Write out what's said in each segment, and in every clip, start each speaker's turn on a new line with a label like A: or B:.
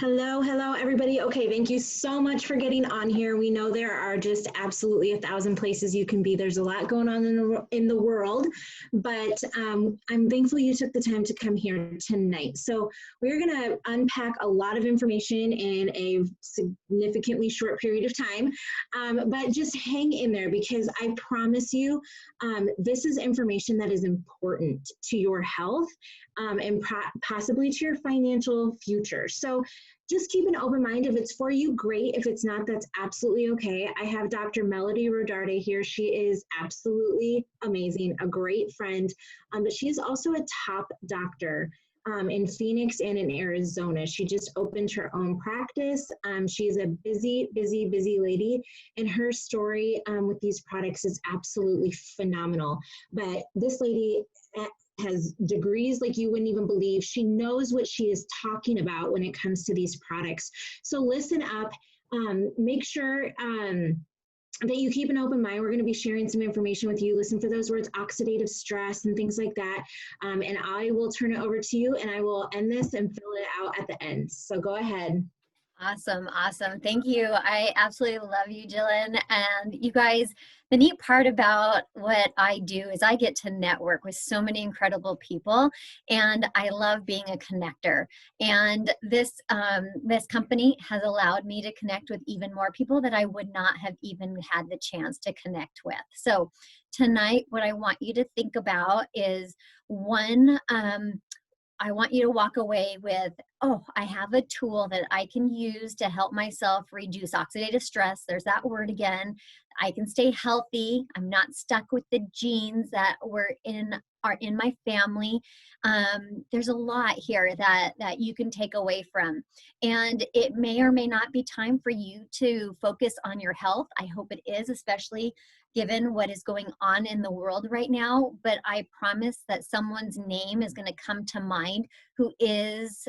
A: Hello, hello, everybody. Okay, thank you so much for getting on here. We know there are just absolutely 1,000 places you can be. There's a lot going on in the world, but I'm thankful you took the time to come here tonight. So we're going to unpack a lot of information in a significantly short period of time, but just hang in there because I promise you, this is information that is important to your health and possibly to your financial future. So just keep an open mind. If it's for you, great. If it's not, that's absolutely okay. I have Dr. Melody Rodarte here. She is absolutely amazing, a great friend, but she is also a top doctor in Phoenix and in Arizona. She just opened her own practice. She's a busy lady, and her story with these products is absolutely phenomenal. But this lady has degrees like you wouldn't even believe. She knows what she is talking about when it comes to these products. So listen up, make sure that you keep an open mind. We're going to be sharing some information with you. Listen for those words, oxidative stress and things like that. And I will turn it over to you, and I will end this and fill it out at the end. So go ahead.
B: Awesome. Thank you. I absolutely love you, Jillynn. And you guys, the neat part about what I do is I get to network with so many incredible people, and I love being a connector. And this company has allowed me to connect with even more people that I would not have even had the chance to connect with. So tonight, what I want you to think about is one, I want you to walk away with, oh, I have a tool that I can use to help myself reduce oxidative stress. There's that word again. I can stay healthy. I'm not stuck with the genes that are in my family. There's a lot here that you can take away from. And it may or may not be time for you to focus on your health. I hope it is, especially given what is going on in the world right now. But I promise that someone's name is going to come to mind who is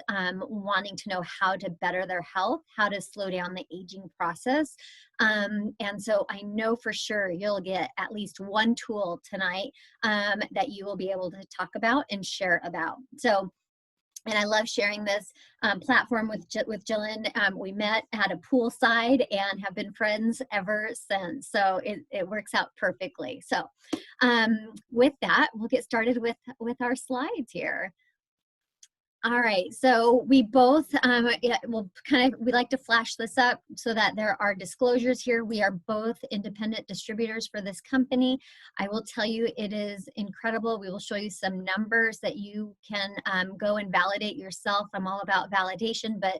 B: wanting to know how to better their health, how to slow down the aging process. And so I know for sure you'll get at least one tool tonight that you will be able to talk about and share about. So, and I love sharing this platform with Jillynn. We met at a poolside and have been friends ever since. So it works out perfectly. So with that, we'll get started with our slides here. All right, so we both, we like to flash this up so that there are disclosures here. We are both independent distributors for this company. I will tell you it is incredible. We will show you some numbers that you can go and validate yourself. I'm all about validation, but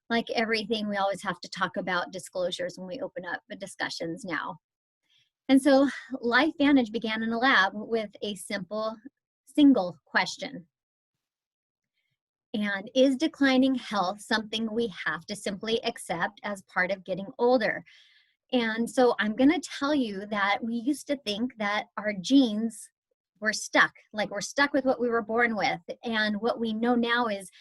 B: like everything, we always have to talk about disclosures when we open up the discussions now. And so LifeVantage began in a lab with a single question. And is declining health something we have to simply accept as part of getting older? And so I'm going to tell you that we used to think that our genes were stuck, like we're stuck with what we were born with. And what we know now is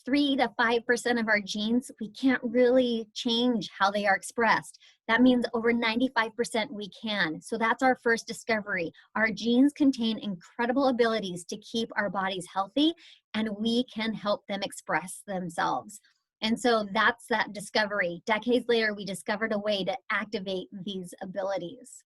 B: 3 to 5% of our genes, we can't really change how they are expressed. That means over 95% we can. So that's our first discovery. Our genes contain incredible abilities to keep our bodies healthy, and we can help them express themselves. And so that's that discovery. Decades later, we discovered a way to activate these abilities.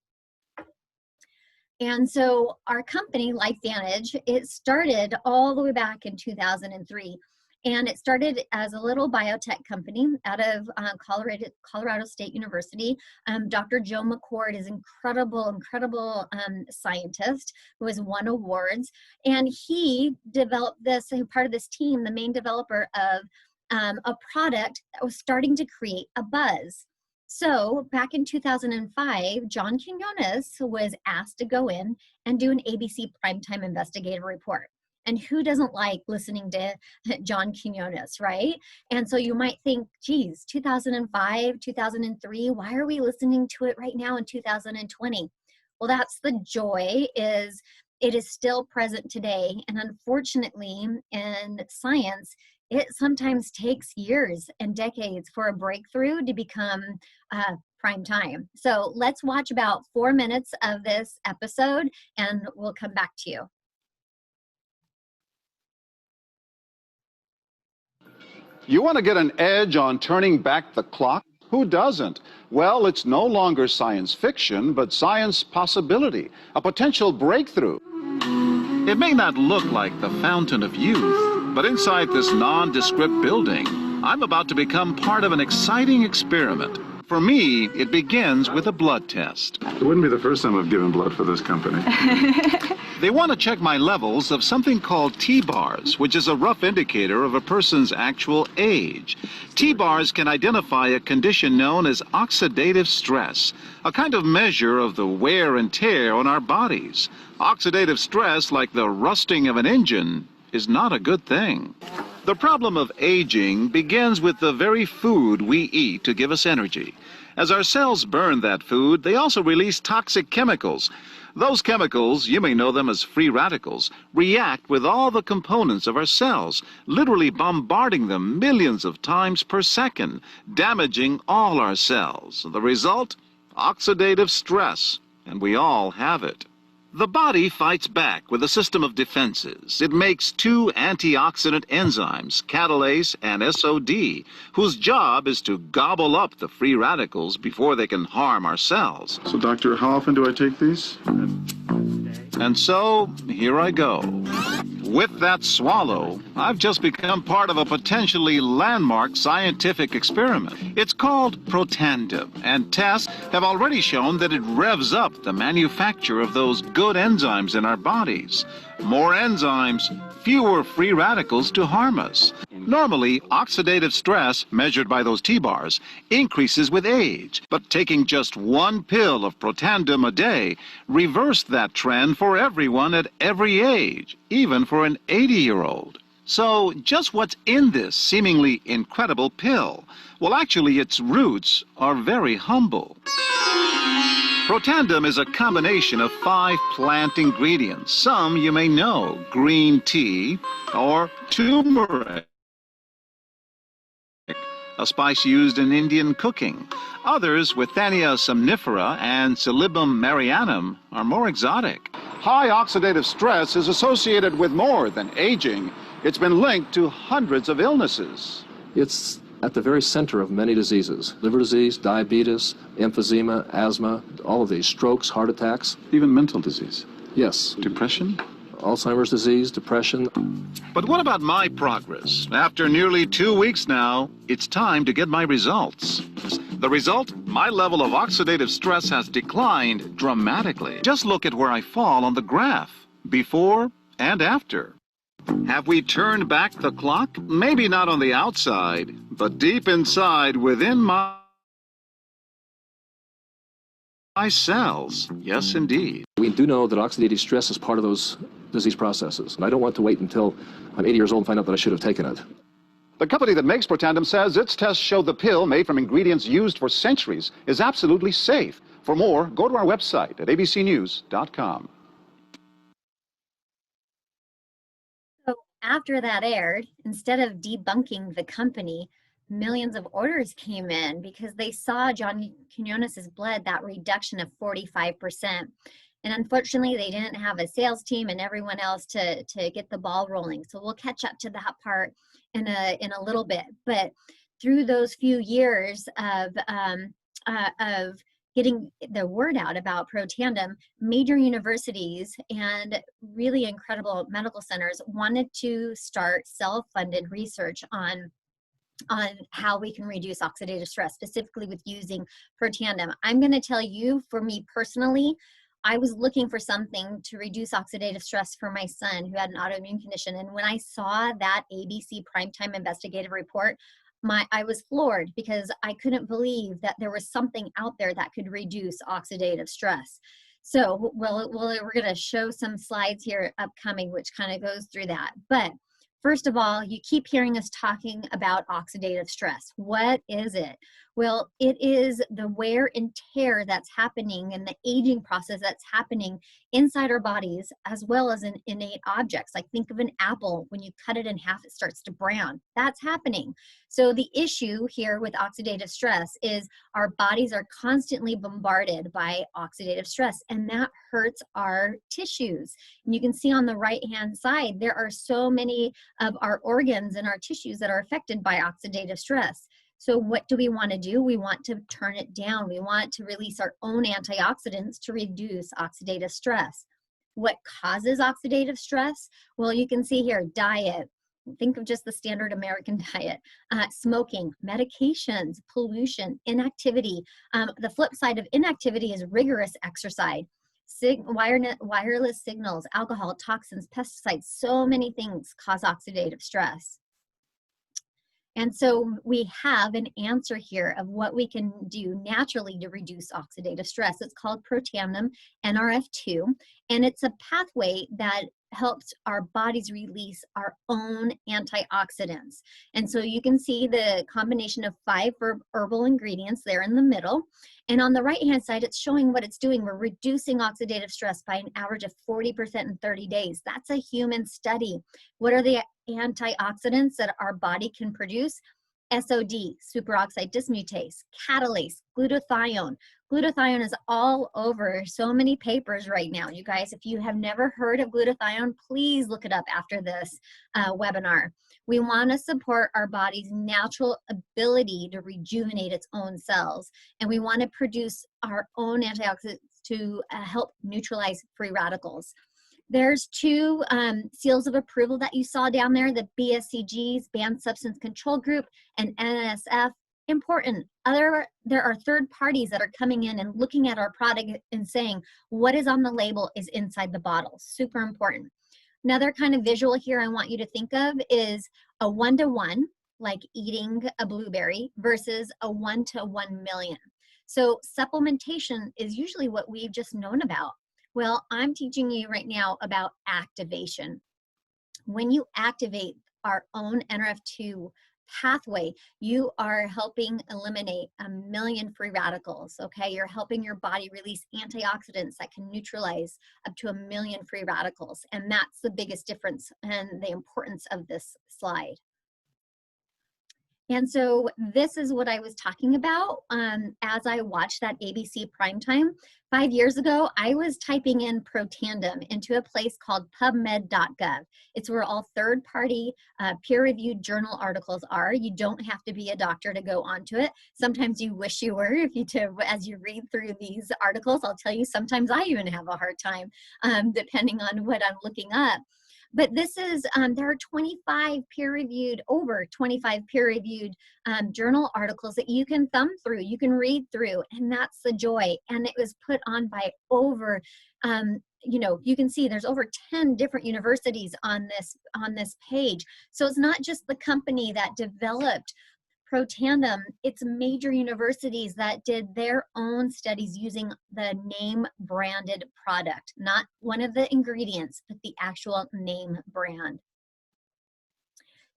B: And so our company, LifeVantage, it started all the way back in 2003. And it started as a little biotech company out of Colorado State University. Dr. Joe McCord is incredible scientist who has won awards. And he developed this, part of this team, the main developer of a product that was starting to create a buzz. So back in 2005, John Quinones was asked to go in and do an ABC primetime investigative report. And who doesn't like listening to John Quinones, right? And so you might think, geez, 2005, 2003, why are we listening to it right now in 2020? Well, that's the joy, is it is still present today. And unfortunately, in science, it sometimes takes years and decades for a breakthrough to become prime time. So let's watch about 4 minutes of this episode, and we'll come back to you.
C: You want to get an edge on turning back the clock? Who doesn't? Well, it's no longer science fiction, but science possibility, a potential breakthrough. It may not look like the fountain of youth, but inside this nondescript building, I'm about to become part of an exciting experiment. For me, it begins with a blood test.
D: It wouldn't be the first time I've given blood for this company.
C: They want to check my levels of something called T-bars, which is a rough indicator of a person's actual age. T-bars can identify a condition known as oxidative stress, a kind of measure of the wear and tear on our bodies. Oxidative stress, like the rusting of an engine, is not a good thing. The problem of aging begins with the very food we eat to give us energy. As our cells burn that food, they also release toxic chemicals. Those chemicals, you may know them as free radicals, react with all the components of our cells, literally bombarding them millions of times per second, damaging all our cells. The result? Oxidative stress, and we all have it. The body fights back with a system of defenses. It makes two antioxidant enzymes, catalase and SOD, whose job is to gobble up the free radicals before they can harm our cells.
D: So, doctor, how often do I take these?
C: And so, here I go. With that swallow, I've just become part of a potentially landmark scientific experiment. It's called Protandim, and tests have already shown that it revs up the manufacture of those good enzymes in our bodies. More enzymes, fewer free radicals to harm us. Normally, oxidative stress, measured by those T-bars, increases with age, but taking just one pill of Protandim a day reversed that trend for everyone at every age, even for an 80-year-old. So, just what's in this seemingly incredible pill? Well, actually, its roots are very humble. Protandim is a combination of 5 plant ingredients. Some you may know: green tea or turmeric, a spice used in Indian cooking. Others, Withania somnifera and Silybum marianum, are more exotic. High oxidative stress is associated with more than aging. It's been linked to hundreds of illnesses.
E: It's at the very center of many diseases: liver disease, diabetes, emphysema, asthma, all of these, strokes, heart attacks.
D: Even mental disease.
E: Yes.
D: Depression?
E: Alzheimer's disease, depression.
C: But what about my progress? After nearly 2 weeks now, it's time to get my results. The result? My level of oxidative stress has declined dramatically. Just look at where I fall on the graph, before and after. Have we turned back the clock? Maybe not on the outside, but deep inside within my cells. Yes, indeed.
E: We do know that oxidative stress is part of those disease processes, and I don't want to wait until I'm 80 years old and find out that I should have taken it.
C: The company that makes Protandim says its tests show the pill, made from ingredients used for centuries, is absolutely safe. For more, go to our website at abcnews.com.
B: So after that aired, instead of debunking the company, millions of orders came in because they saw John Quinones's blood, that reduction of 45%. And unfortunately, they didn't have a sales team and everyone else to get the ball rolling. So we'll catch up to that part in a little bit. But through those few years of getting the word out about Protandim, major universities and really incredible medical centers wanted to start self-funded research on how we can reduce oxidative stress, specifically with using Protandim. I'm going to tell you, for me personally, I was looking for something to reduce oxidative stress for my son who had an autoimmune condition. And when I saw that ABC Primetime Investigative Report, I was floored because I couldn't believe that there was something out there that could reduce oxidative stress. So, we're going to show some slides here upcoming, which kind of goes through that. But first of all, you keep hearing us talking about oxidative stress. What is it? Well, it is the wear and tear that's happening and the aging process that's happening inside our bodies, as well as in innate objects. Like, think of an apple. When you cut it in half, it starts to brown. That's happening. So the issue here with oxidative stress is our bodies are constantly bombarded by oxidative stress, and that hurts our tissues. And you can see on the right-hand side, there are so many of our organs and our tissues that are affected by oxidative stress. So what do we want to do? We want to turn it down. We want to release our own antioxidants to reduce oxidative stress. What causes oxidative stress? Well, you can see here, diet. Think of just the standard American diet. Smoking, medications, pollution, inactivity. The flip side of inactivity is rigorous exercise. Wireless signals, alcohol, toxins, pesticides, so many things cause oxidative stress. And so we have an answer here of what we can do naturally to reduce oxidative stress. It's called protaminem NRF2, and it's a pathway that helps our bodies release our own antioxidants. And so you can see the combination of 5 herbal ingredients there in the middle. And on the right-hand side, it's showing what it's doing. We're reducing oxidative stress by an average of 40% in 30 days. That's a human study. What are the antioxidants that our body can produce? SOD, superoxide dismutase, catalase, glutathione. Glutathione is all over so many papers right now. You guys, if you have never heard of glutathione, please look it up after this webinar. We want to support our body's natural ability to rejuvenate its own cells, and we want to produce our own antioxidants to help neutralize free radicals. There's 2 seals of approval that you saw down there, the BSCGs, Banned Substance Control Group, and NSF. Important. There are third parties that are coming in and looking at our product and saying what is on the label is inside the bottle. Super important. Another kind of visual here I want you to think of is a 1-to-1, like eating a blueberry, versus a 1-to-1,000,000. So supplementation is usually what we've just known about. Well, I'm teaching you right now about activation. When you activate our own NRF2 pathway, you are helping eliminate 1,000,000 free radicals, okay? You're helping your body release antioxidants that can neutralize up to 1,000,000 free radicals. And that's the biggest difference and the importance of this slide. And so this is what I was talking about as I watched that ABC primetime. 5 years ago, I was typing in Protandim into a place called pubmed.gov. It's where all third-party peer-reviewed journal articles are. You don't have to be a doctor to go onto it. Sometimes you wish you were. As you read through these articles, I'll tell you, sometimes I even have a hard time depending on what I'm looking up. But this is, there are 25 peer-reviewed, over 25 peer-reviewed journal articles that you can thumb through, you can read through, and that's the joy. And it was put on by over, you can see there's over 10 different universities on this page. So it's not just the company that developed Protandim, it's major universities that did their own studies using the name branded product, not one of the ingredients, but the actual name brand.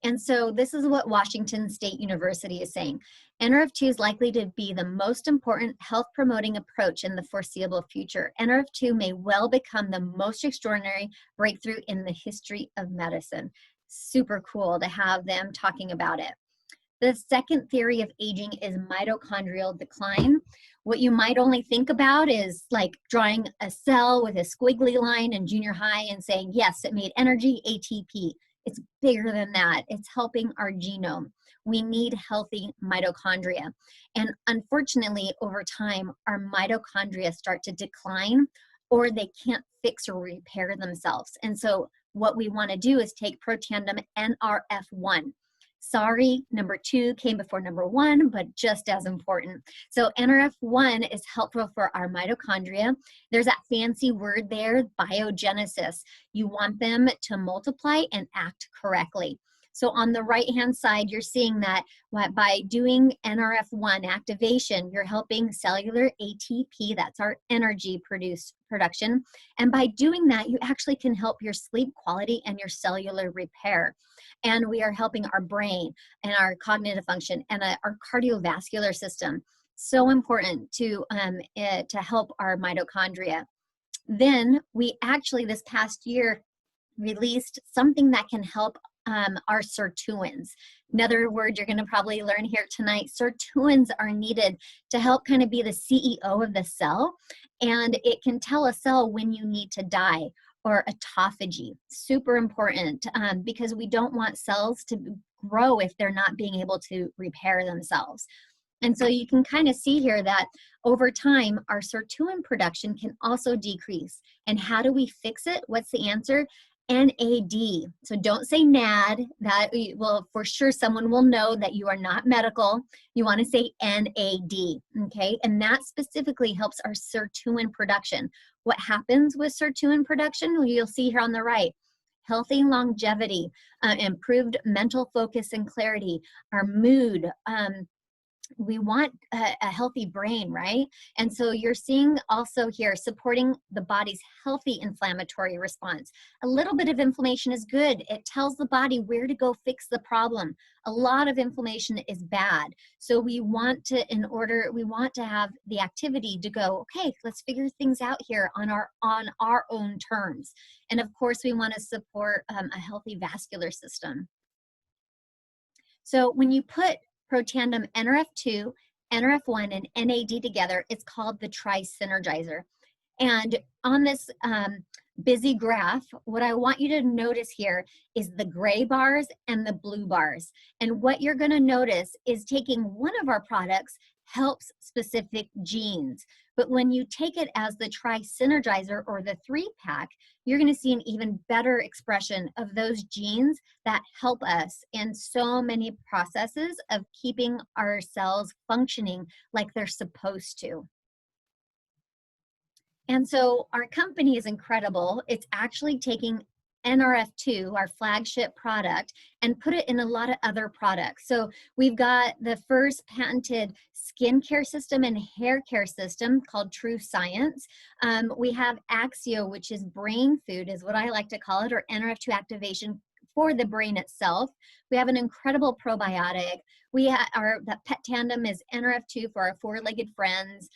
B: And so this is what Washington State University is saying. NRF2 is likely to be the most important health promoting approach in the foreseeable future. NRF2 may well become the most extraordinary breakthrough in the history of medicine. Super cool to have them talking about it. The second theory of aging is mitochondrial decline. What you might only think about is like drawing a cell with a squiggly line in junior high and saying, yes, it made energy, ATP. It's bigger than that. It's helping our genome. We need healthy mitochondria. And unfortunately, over time, our mitochondria start to decline or they can't fix or repair themselves. And so what we want to do is take Protandim NRF1. Sorry, number 2 came before number 1, but just as important. So NRF1 is helpful for our mitochondria. There's that fancy word there, biogenesis. You want them to multiply and act correctly. So on the right-hand side, you're seeing that by doing NRF1 activation, you're helping cellular ATP, that's our energy production. And by doing that, you actually can help your sleep quality and your cellular repair. And we are helping our brain and our cognitive function and our cardiovascular system. So important to help our mitochondria. Then we actually this past year released something that can help our sirtuins. Another word you're going to probably learn here tonight. Sirtuins are needed to help kind of be the CEO of the cell, and it can tell a cell when you need to die or autophagy. Super important because we don't want cells to grow if they're not being able to repair themselves. And so you can kind of see here that over time, our sirtuin production can also decrease. And how do we fix it? What's the answer? NAD. So don't say NAD. That will, for sure, someone will know that you are not medical. You want to say NAD, okay? And that specifically helps our sirtuin production. What happens with sirtuin production? Well, you'll see here on the right. Healthy longevity, improved mental focus and clarity, our mood, we want a healthy brain, right? And so you're seeing also here supporting the body's healthy inflammatory response. A little bit of inflammation is good. It tells the body where to go fix the problem. A lot of inflammation is bad. So we want to, we want to have the activity to go, okay, let's figure things out here on our own terms. And of course, we want to support a healthy vascular system. So when you put Protandim NRF2, NRF1, and NAD together, it's called the tri-synergizer. And on this busy graph, what I want you to notice here is the gray bars and the blue bars. And what you're going to notice is taking one of our products helps specific genes. But when you take it as the tri-synergizer or the 3-pack, you're going to see an even better expression of those genes that help us in so many processes of keeping our cells functioning like they're supposed to. And so our company is incredible. It's actually taking NRF2, our flagship product, and put it in a lot of other products. So we've got the first patented skincare system and hair care system called True Science. We have Axio, which is brain food, is what I like to call it, or NRF2 activation for the brain itself. We have an incredible probiotic. We have the Pet Tandem is NRF2 for our four-legged friends.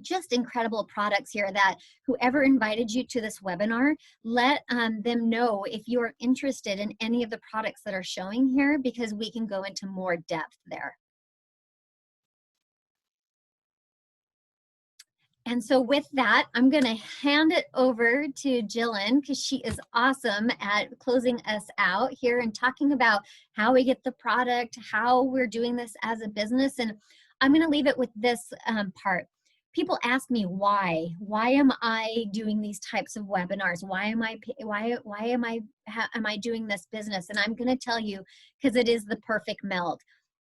B: Just incredible products here that whoever invited you to this webinar, let them know if you're interested in any of the products that are showing here, because we can go into more depth there. And so with that, I'm going to hand it over to Jillynn, because she is awesome at closing us out here and talking about how we get the product, how we're doing this as a business. And I'm going to leave it with this part. People ask me why am I doing these types of webinars? Why am I doing this business? And I'm going to tell you, because it is the perfect meld.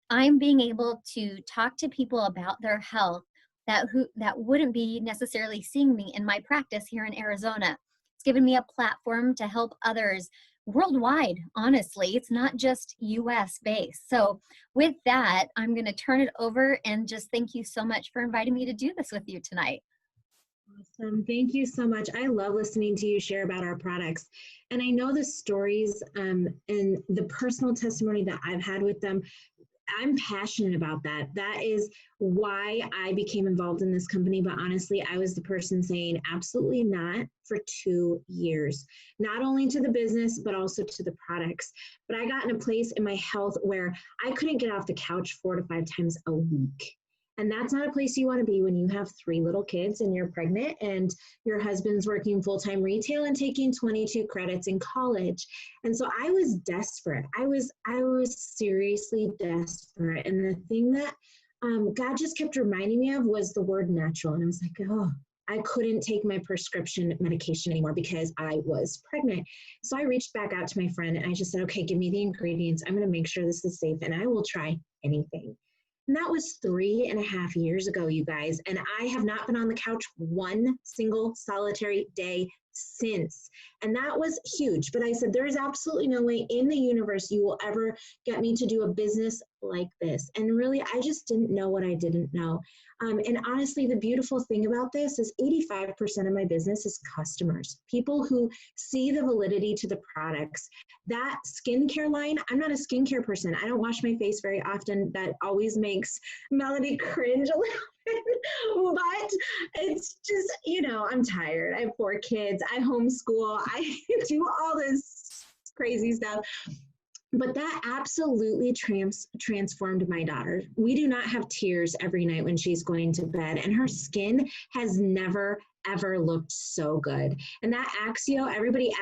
B: I'm being able to talk to people about their health that wouldn't be necessarily seeing me in my practice here in Arizona. It's given me a platform to help others worldwide, honestly. It's not just US based. So with that, I'm going to turn it over and just thank you so much for inviting me to do this with you tonight.
A: Awesome. Thank you so much. I love listening to you share about our products. And I know the stories and the personal testimony that I've had with them. I'm passionate about that. That is why I became involved in this company. But honestly, I was the person saying absolutely not for 2 years, not only to the business, but also to the products. But I got in a place in my health where I couldn't get off the couch 4 to 5 times a week. And that's not a place you want to be when you have 3 little kids and you're pregnant and your husband's working full-time retail and taking 22 credits in college. And so I was desperate. I was seriously desperate. And the thing that God just kept reminding me of was the word natural. And I was like, oh, I couldn't take my prescription medication anymore because I was pregnant. So I reached back out to my friend and I just said, okay, give me the ingredients. I'm going to make sure this is safe and I will try anything. And that was 3.5 years ago, you guys. And I have not been on the couch one single solitary day since. And that was huge. But I said, there is absolutely no way in the universe you will ever get me to do a business like this. And really, I just didn't know what I didn't know. And honestly, the beautiful thing about this is 85% of my business is customers, people who see the validity to the products. That skincare line, I'm not a skincare person. I don't wash my face very often. That always makes Melody cringe a little bit. But it's just, you know, I'm tired. I have 4 kids. I homeschool. I do all this crazy stuff. But that absolutely transformed my daughter. We do not have tears every night when she's going to bed, and her skin has never, ever looked so good. And that Axio, everybody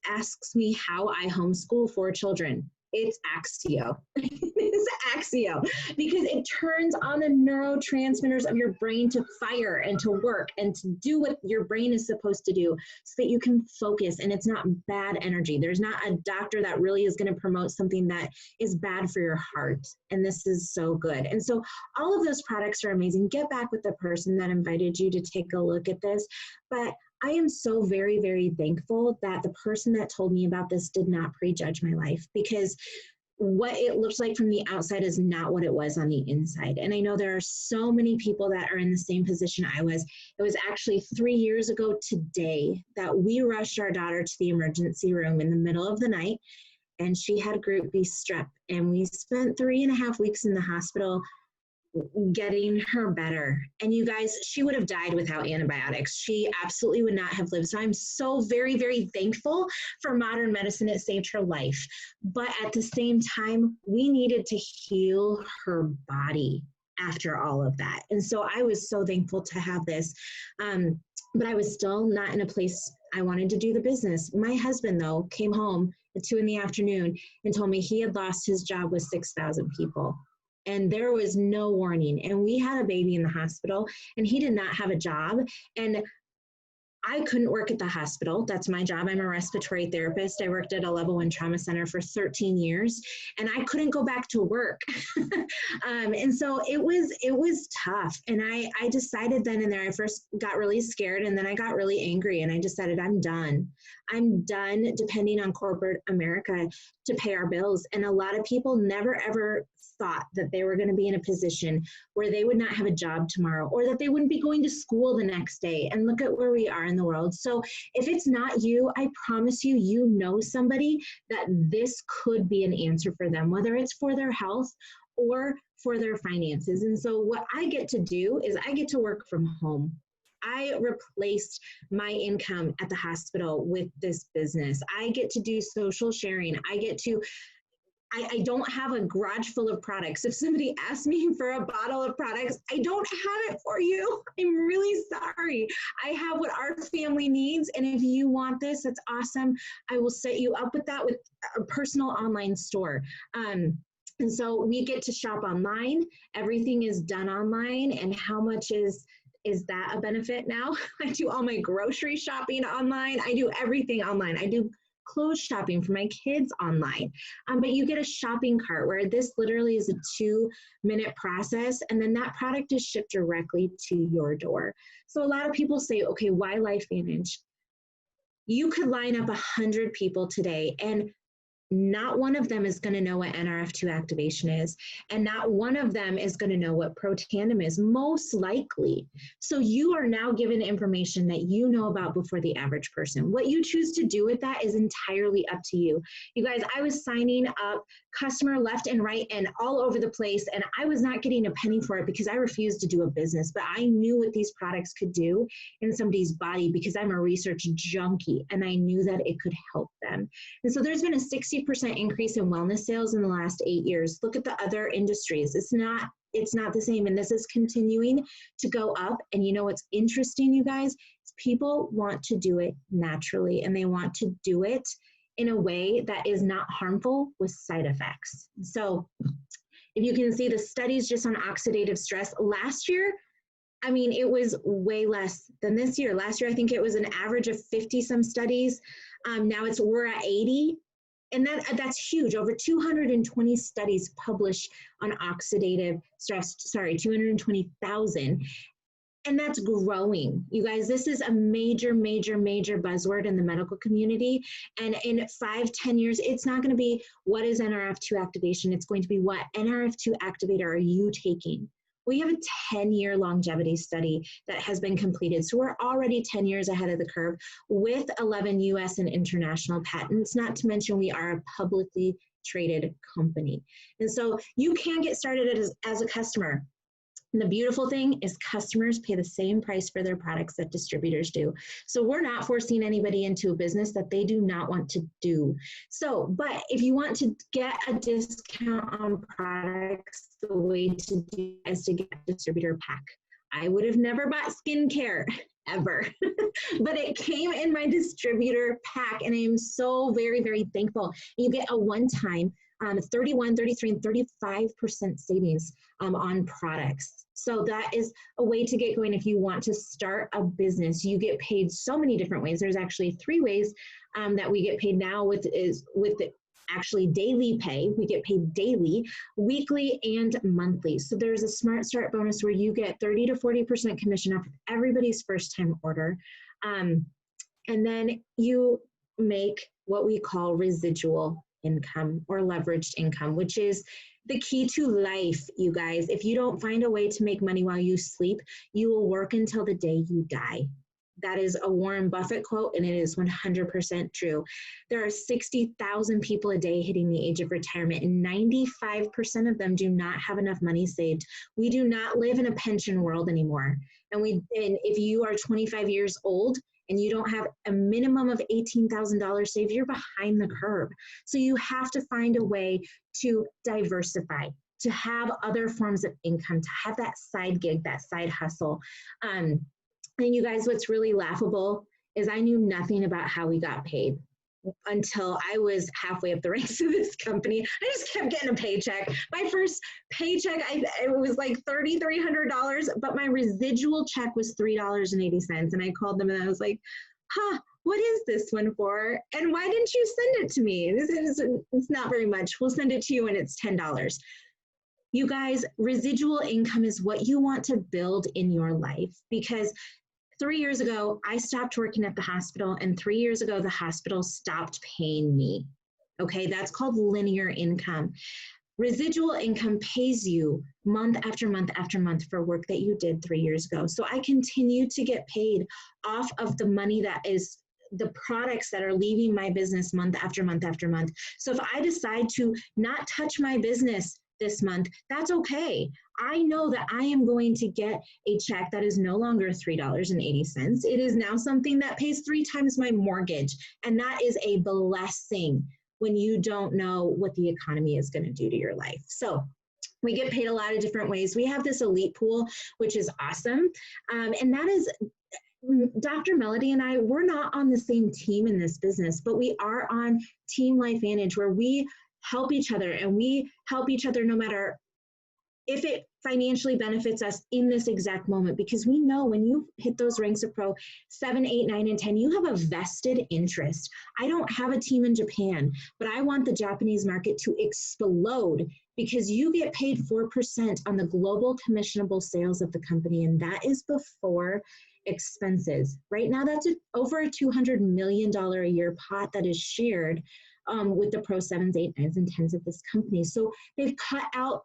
A: asks me how I homeschool 4 children. It's Axio. It's Axio because it turns on the neurotransmitters of your brain to fire and to work and to do what your brain is supposed to do so that you can focus and it's not bad energy. There's not a doctor that really is going to promote something that is bad for your heart. And this is so good. And so all of those products are amazing. Get back with the person that invited you to take a look at this. But I am so very, very thankful that the person that told me about this did not prejudge my life, because what it looks like from the outside is not what it was on the inside. And I know there are so many people that are in the same position I was. It was actually 3 years ago today that we rushed our daughter to the emergency room in the middle of the night, and she had group B strep. And we spent 3.5 weeks in the hospital getting her better. And you guys, she would have died without antibiotics. She absolutely would not have lived. So I'm so very, very thankful for modern medicine. It saved her life. But at the same time, we needed to heal her body after all of that. And so I was so thankful to have this. But I was still not in a place I wanted to do the business. My husband, though, came home at 2 p.m. and told me he had lost his job with 6,000 people. And there was no warning. And we had a baby in the hospital, and he did not have a job. And I couldn't work at the hospital. That's my job. I'm a respiratory therapist. I worked at a level 1 trauma center for 13 years, and I couldn't go back to work. And so it was tough. And I decided then and there, I first got really scared, and then I got really angry, and I decided I'm done. I'm done depending on corporate America to pay our bills. And a lot of people never, ever thought that they were going to be in a position where they would not have a job tomorrow, or that they wouldn't be going to school the next day. And look at where we are in the world. So if it's not you, I promise you, you know somebody that this could be an answer for them, whether it's for their health or for their finances. And so what I get to do is I get to work from home. I replaced my income at the hospital with this business. I get to do social sharing. I don't have a garage full of products. If somebody asks me for a bottle of products, I don't have it for you. I'm really sorry. I have what our family needs. And if you want this, that's awesome. I will set you up with that with a personal online store. And so we get to shop online. Everything is done online. And how much is that a benefit now? I do all my grocery shopping online. I do everything online. I do clothes shopping for my kids online. But you get a shopping cart where this literally is a 2-minute process, and then that product is shipped directly to your door. So a lot of people say, okay, why LifeVantage? You could line up 100 people today, and not one of them is going to know what NRF2 activation is, and not one of them is going to know what Protandim is, most likely. So you are now given information that you know about before the average person. What you choose to do with that is entirely up to you. You guys, I was signing up customer left and right and all over the place, and I was not getting a penny for it because I refused to do a business, but I knew what these products could do in somebody's body because I'm a research junkie, and I knew that it could help them. And so there's been a 60% increase in wellness sales in the last 8 years. Look at the other industries. It's not the same, and this is continuing to go up. And you know what's interesting, you guys? People want to do it naturally, and they want to do it in a way that is not harmful with side effects. So if you can see the studies just on oxidative stress last year, I mean, it was way less than this year. Last year, I think it was an average of 50 some studies. Now we're at 80. And that's huge. Over 220 studies published on oxidative stress, 220,000. And that's growing. You guys, this is a major, major, major buzzword in the medical community. And in 5-10 years, it's not going to be what is NRF2 activation. It's going to be what NRF2 activator are you taking? We have a 10-year longevity study that has been completed. So we're already 10 years ahead of the curve with 11 US and international patents, not to mention we are a publicly traded company. And so you can get started as a customer. And the beautiful thing is customers pay the same price for their products that distributors do. So we're not forcing anybody into a business that they do not want to do. So, but if you want to get a discount on products, the way to do is to get a distributor pack. I would have never bought skincare ever, but it came in my distributor pack, and I'm so very, very thankful. You get a one-time 31, 33, and 35% savings on products. So that is a way to get going if you want to start a business. You get paid so many different ways. There's actually 3 ways that we get paid now with actually daily pay. We get paid daily, weekly, and monthly. So there's a Smart Start bonus where you get 30 to 40% commission off of everybody's first time order. And then you make what we call residual income or leveraged income, which is the key to life, you guys. If you don't find a way to make money while you sleep, you will work until the day you die. That is a Warren Buffett quote, and it is 100% true. There are 60,000 people a day hitting the age of retirement, and 95% of them do not have enough money saved. We do not live in a pension world anymore. And if you are 25 years old and you don't have a minimum of $18,000 saved, you're behind the curve. So you have to find a way to diversify, to have other forms of income, to have that side gig, that side hustle. And you guys, what's really laughable is I knew nothing about how we got paid until I was halfway up the ranks of this company. I just kept getting a paycheck. My first paycheck, it was like $3,300, but my residual check was $3.80. And I called them and I was like, what is this one for? And why didn't you send it to me? It's not very much. We'll send it to you and it's $10. You guys, residual income is what you want to build in your life, because 3 years ago, I stopped working at the hospital, and 3 years ago, the hospital stopped paying me. Okay, that's called linear income. Residual income pays you month after month after month for work that you did 3 years ago. So I continue to get paid off of the money that is the products that are leaving my business month after month after month. So if I decide to not touch my business this month, that's okay. I know that I am going to get a check that is no longer $3.80. It is now something that pays 3 times my mortgage. And that is a blessing when you don't know what the economy is going to do to your life. So we get paid a lot of different ways. We have this elite pool, which is awesome. And that is Dr. Melody and I, we're not on the same team in this business, but we are on Team LifeVantage, where we help each other, and we help each other no matter if it financially benefits us in this exact moment, because we know when you hit those ranks of pro 7, 8, 9, and 10, you have a vested interest. I don't have a team in Japan, but I want the Japanese market to explode, because you get paid 4% on the global commissionable sales of the company, and that is before expenses. Right now, that's over a $200 million a year pot that is shared with the pro 7s, 8, 9s, and 10s of this company. So they've cut out,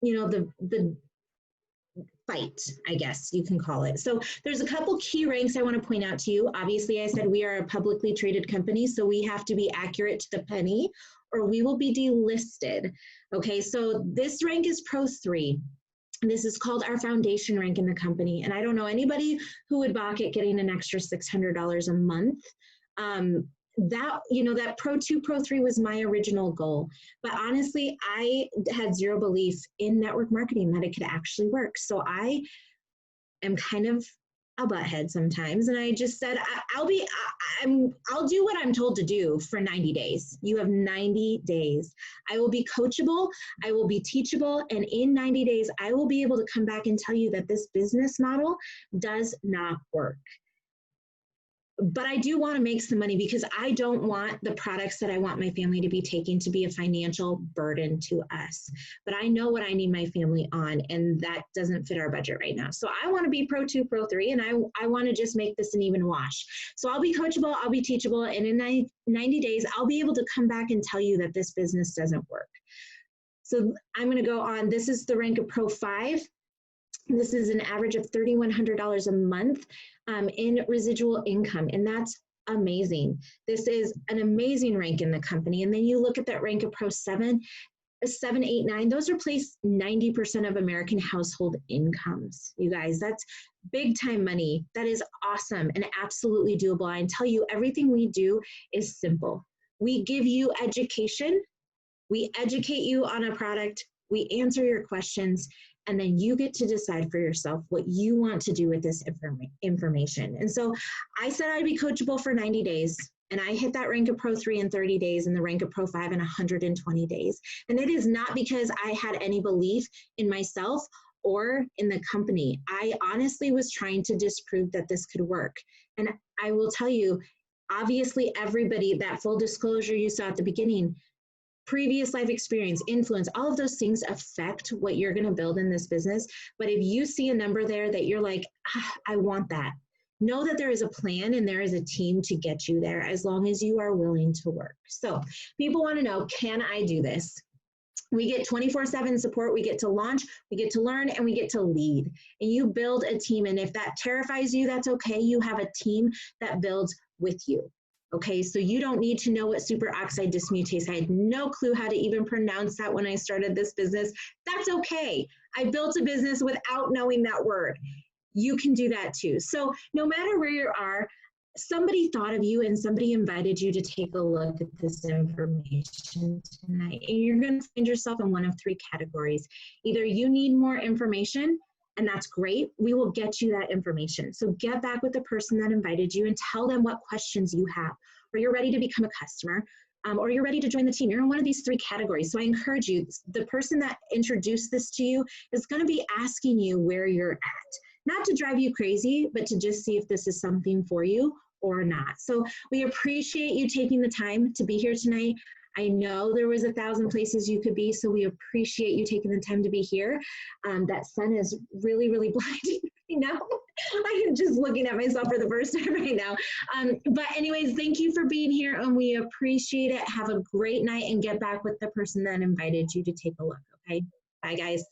A: the fight, I guess you can call it. So there's a couple key ranks I want to point out to you. Obviously, I said we are a publicly traded company, so we have to be accurate to the penny, or we will be delisted. Okay, so this rank is Pro 3. This is called our foundation rank in the company. And I don't know anybody who would balk at getting an extra $600 a month. That Pro 2, Pro 3 was my original goal. But honestly, I had zero belief in network marketing that it could actually work. So I am kind of a butthead sometimes. And I just said, I'll do what I'm told to do for 90 days. You have 90 days. I will be coachable. I will be teachable. And in 90 days, I will be able to come back and tell you that this business model does not work. But I do want to make some money, because I don't want the products that I want my family to be taking to be a financial burden to us. But I know what I need my family on, and that doesn't fit our budget right now. So I want to be Pro 2, Pro 3, and I want to just make this an even wash. So I'll be coachable, I'll be teachable, and in 90 days, I'll be able to come back and tell you that this business doesn't work. So I'm going to go on. This is the rank of Pro 5. This is an average of $3,100 a month in residual income, and that's amazing. This is an amazing rank in the company. And then you look at that rank of Pro 7, a 7, 8, 9, those replace 90% of American household incomes. You guys, that's big time money. That is awesome and absolutely doable. I tell you, everything we do is simple. We give you education, we educate you on a product, we answer your questions, and then you get to decide for yourself what you want to do with this information. And so I said I'd be coachable for 90 days. And I hit that rank of Pro 3 in 30 days and the rank of Pro 5 in 120 days. And it is not because I had any belief in myself or in the company. I honestly was trying to disprove that this could work. And I will tell you, obviously everybody, that full disclosure you saw at the beginning, previous life experience, influence, all of those things affect what you're going to build in this business. But if you see a number there that you're like, I want that, know that there is a plan and there is a team to get you there as long as you are willing to work. So people want to know, can I do this? We get 24/7 support, we get to launch, we get to learn, and we get to lead. And you build a team, and if that terrifies you, that's okay. You have a team that builds with you. Okay, so you don't need to know what superoxide dismutase. I had no clue how to even pronounce that when I started this business. That's okay. I built a business without knowing that word. You can do that too. So no matter where you are, somebody thought of you and somebody invited you to take a look at this information tonight. And you're going to find yourself in one of 3 categories. Either you need more information, and that's great. We will get you that information. So get back with the person that invited you and tell them what questions you have, or you're ready to become a customer, or you're ready to join the team. You're in one of these 3 categories. So I encourage you, the person that introduced this to you is going to be asking you where you're at. Not to drive you crazy, but to just see if this is something for you or not. So we appreciate you taking the time to be here tonight. I know there was 1,000 places you could be, so we appreciate you taking the time to be here. That sun is really, really blinding right now. I am just looking at myself for the first time right now. But anyways, thank you for being here, and we appreciate it. Have a great night, and get back with the person that invited you to take a look, okay? Bye, guys.